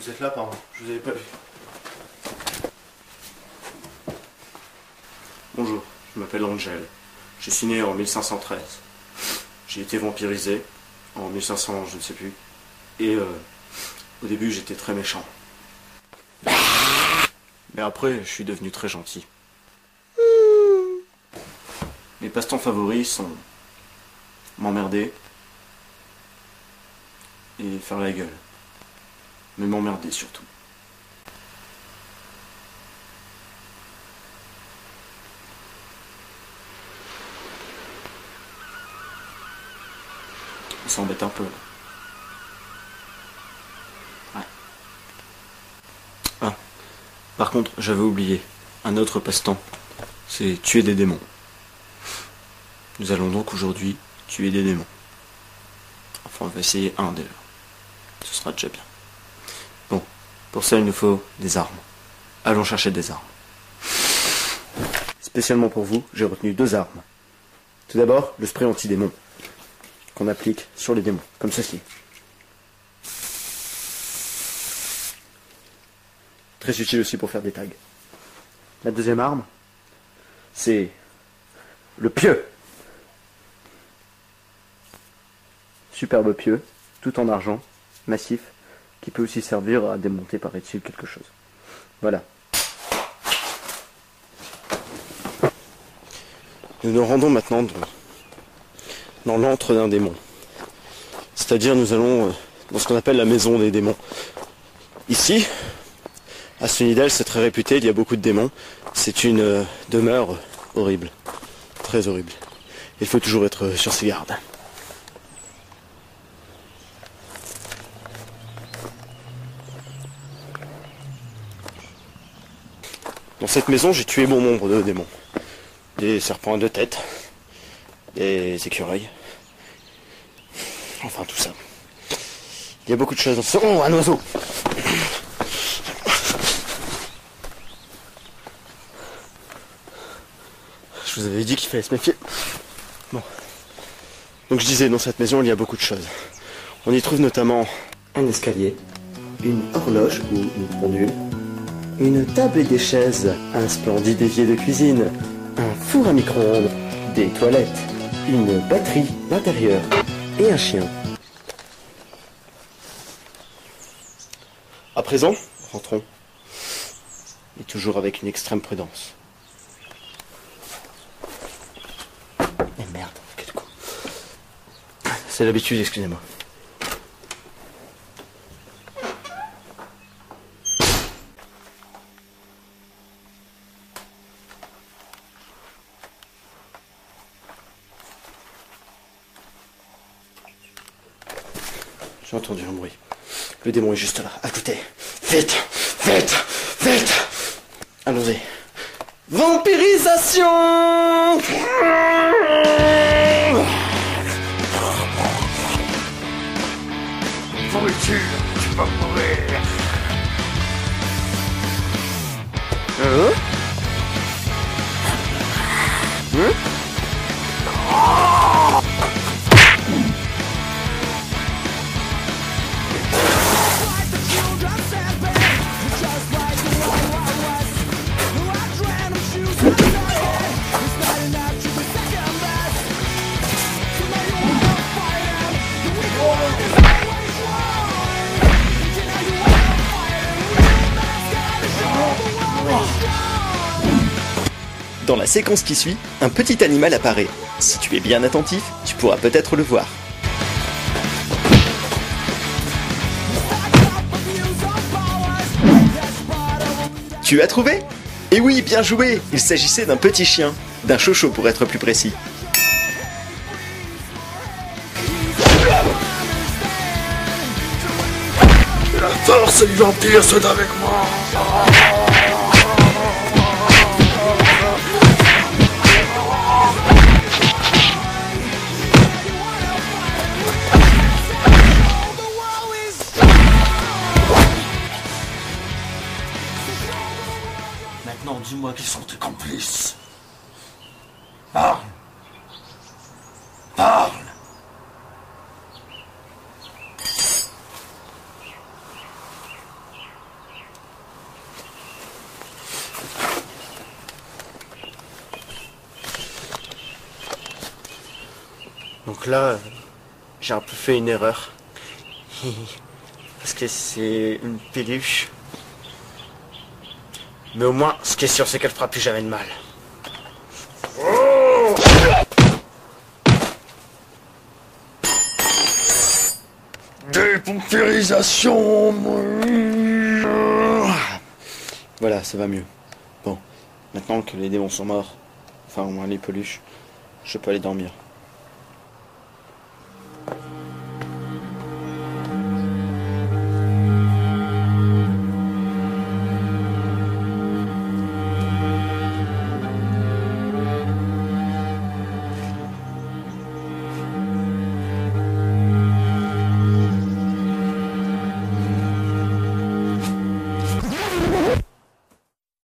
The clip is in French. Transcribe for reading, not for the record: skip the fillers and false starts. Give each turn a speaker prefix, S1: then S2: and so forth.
S1: vous êtes là, pardon, je vous avais pas vu. Bonjour, je m'appelle Angel. Je suis né en 1513. J'ai été vampirisé en 1500, je ne sais plus. Et au début, j'étais très méchant. Mais après, je suis devenu très gentil. Mes passe-temps favoris sont m'emmerder et faire la gueule. Mais m'emmerder surtout. Ça embête un peu. Ouais. Ah. Par contre, j'avais oublié. Un autre passe-temps. C'est tuer des démons. Nous allons donc aujourd'hui tuer des démons. Enfin, on va essayer un déjà. Ce sera déjà bien. Bon, pour ça il nous faut des armes. Allons chercher des armes. Spécialement pour vous, j'ai retenu 2 armes. Tout d'abord, le spray anti-démon. Qu'on applique sur les démons, comme ceci. Très utile aussi pour faire des tags. La deuxième arme, c'est le pieu. Superbe pieu, tout en argent, massif, qui peut aussi servir à démonter, paraît-il, quelque chose. Voilà. Nous nous rendons maintenant dans l'antre d'un démon. C'est-à-dire nous allons dans ce qu'on appelle la maison des démons. Ici, à Sunnydale, c'est très réputé, il y a beaucoup de démons. C'est une demeure horrible, très horrible. Il faut toujours être sur ses gardes. Dans cette maison, j'ai tué bon nombre de démons. Des serpents à 2 têtes, des écureuils, enfin tout ça. Il y a beaucoup de choses dans ce... Oh, un oiseau! Je vous avais dit qu'il fallait se méfier. Bon. Donc je disais, dans cette maison, il y a beaucoup de choses. On y trouve notamment un escalier, une horloge ou une pendule, une table et des chaises, un splendide évier de cuisine, un four à micro-ondes, des toilettes, une batterie d'intérieur et un chien. À présent, rentrons. Et toujours avec une extrême prudence. Et merde, quel coup. C'est l'habitude, excusez-moi. J'ai entendu un bruit. Le démon est juste là, à côté. Vite, vite, vite. Allons-y. Vampirisation.
S2: Pourriture, tu vas mourir.
S1: Hein? Hein?
S3: Dans la séquence qui suit, un petit animal apparaît. Si tu es bien attentif, tu pourras peut-être le voir. Tu as trouvé? Eh oui, bien joué! Il s'agissait d'un petit chien, d'un chocho pour être plus précis.
S2: La force du vampire sont avec moi.
S1: Maintenant, dis-moi qui sont tes complices.
S2: Parle. Parle.
S1: Donc là, j'ai un peu fait une erreur. Parce que c'est une peluche. Mais au moins, ce qui est sûr, c'est qu'elle fera plus jamais de mal.
S2: Dépompirisation.
S3: Voilà, ça va mieux. Bon, maintenant que les démons sont morts, enfin au moins les peluches, je peux aller dormir.